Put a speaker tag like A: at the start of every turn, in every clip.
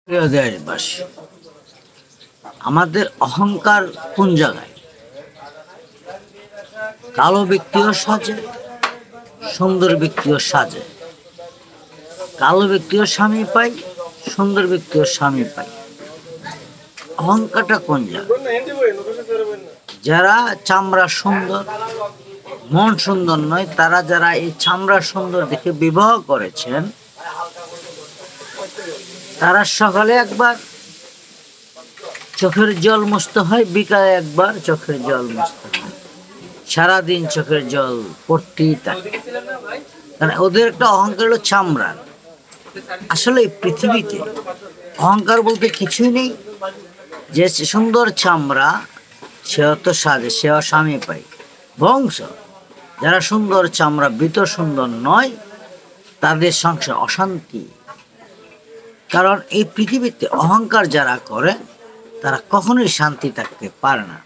A: প্রিয় দেশবাসী, আমাদের অহংকার কোন জায়গায়? কালো ব্যক্তিও সাজে, সুন্দর ব্যক্তিও সাজে। কালো ব্যক্তিও স্বামী পাই, সুন্দর ব্যক্তিও স্বামী পাই। অহংকারটা কোন জায়গায়? যারা চামড়া সুন্দর, মন সুন্দর নয়, তারা যারা এই চামড়া সুন্দর দেখে বিবাহ করেছেন, তারা সকালে একবার চোখের জল মুছতে হয়, বিকালে একবার চোখের জল মুছতে হয়। সারাদিন চোখের জল পড়তেই থাকে, কারণ ওদের একটা অহংকার হলো চামড়া। আসলে পৃথিবীতে অহংকার বলতে কিছুই নেই। যে সুন্দর চামড়া সেও তো সাজে, সেও স্বামী পাই। বংশ যারা সুন্দর চামড়া বৃত সুন্দর নয়, তাদের সংসার অশান্তি। কারণ এই পৃথিবীতে অহংকার যারা করে তারা কখনোই শান্তি থাকতে পারে না।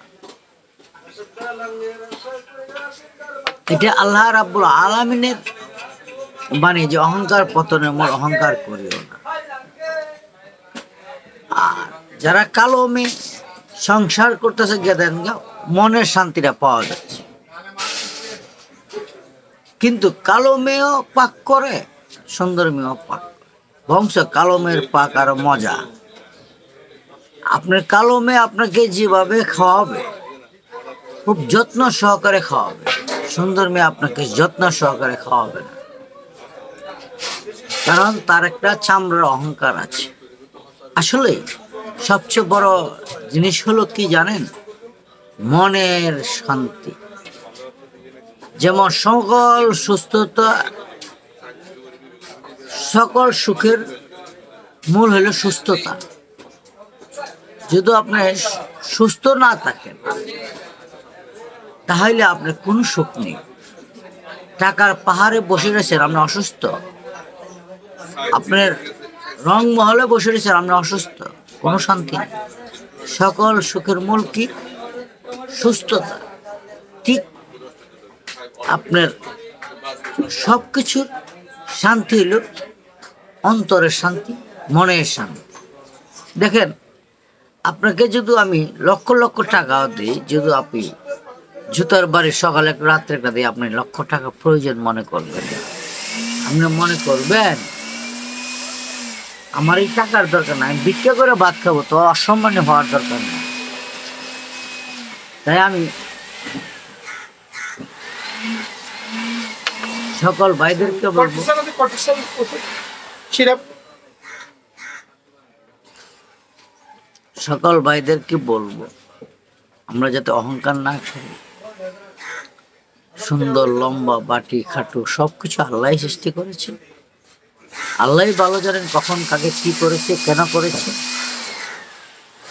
A: এটা আল্লাহ রাব্বুল আলামিনের বাণী যে অহংকার পতনে মোর অহংকার করিও না। আর যারা কালো মেয়ে সংসার করতেছে, যাদের মনের শান্তিটা পাওয়া যাচ্ছে, কিন্তু কালো মেয়েও পাক করে, সুন্দর মেয়েও পাক করে। বংশ কালো মেয়ের পাক আরো মজা। আপনার কালো মেয়ে আপনাকে যেভাবে খাওয়াবে, খুব যত্ন সহকারে খাওয়াবে। সুন্দর মেয়ে আপনাকে যত্ন সহকারে খাওয়াবে না, কারণ তার একটা চামড়ার অহংকার আছে। আসলে সবচেয়ে বড় জিনিস হলো কি জানেন? মনের শান্তি। যেমন সকল সুস্থতা, সকল সুখের মূল হলো সুস্থতা। যদি আপনি সুস্থ না থাকেন, তাহলে আপনার কোনো সুখ নেই। টাকার পাহাড়ে বসে রয়েছেন, আপনি অসুস্থ। আপনার রং মহলে বসে রয়েছেন, আপনি অসুস্থ, কোনো শান্তি নেই। সকল সুখের মূল কি? সুস্থতা। ঠিক আপনার সব কিছুর শান্তি হলো অন্তরের শান্তি, মনের শান্তি। দেখেন, আপনাকে যদি আমি লক্ষ লক্ষ টাকাও দিই, যদি আপনি জুতার বাড়ি সকালে রাত্রে একটা দিই, আপনি লক্ষ টাকা প্রয়োজন মনে করবেন। আপনি মনে করবেন আমার এই টাকার দরকার নাই, আমি ভিক্ষা করে ভাত খাবো, তো অসম্মানী হওয়ার দরকার নেই। তাই আমি সকল ভাইদেরকে বলবো, সকল ভাইদেরকে বলবো, আমরা যাতে অহংকার না করি। সুন্দর লম্বা বাটি খাটু সবকিছু আল্লাহ সৃষ্টি করেছে। আল্লাহ ভালো জানেন কখন কাকে কি করেছে, কেন করেছে।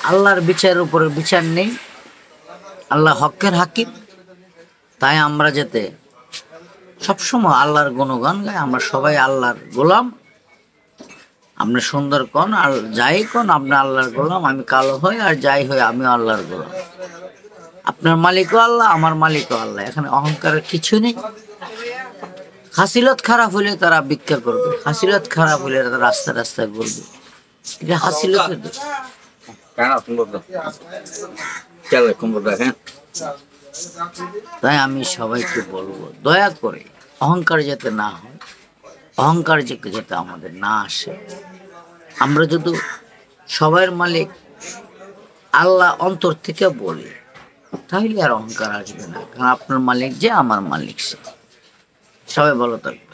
A: আল্লাহর বিচারের উপরে বিচার নেই, আল্লাহ হকের হাকিম। তাই আমরা যাতে সবসময় আল্লাহর গুণগান গাই। আমরা সবাই আল্লাহর গোলাম। আপনি সুন্দর কন আর যাই কন, আপনি আল্লাহর গোলাম। আমি কালো হই আর যাই হই, আমি আল্লাহর গোলাম। আপনার মালিকও আল্লাহ, আমার মালিকও আল্লাহ। এখানে অহংকারের কিছু নেই। হাসিলত খারাপ হলে তারা ভিক্ষা করবে, হাসিলত খারাপ হলে তারা রাস্তা রাস্তায় ঘুরবে। এটা হাসিলতের দোষ। তাই আমি সবাইকে বলবো, দয়া করে অহংকার যাতে না হয়, অহংকার যাতে আমাদের না আসে। আমরা যদি সবার মালিক আল্লাহ অন্তর থেকে বলি, তাহলে আর অহংকার আসবে না। কারণ আপনার মালিক যে, আমার মালিক সে। সবাই ভালো থাকবে।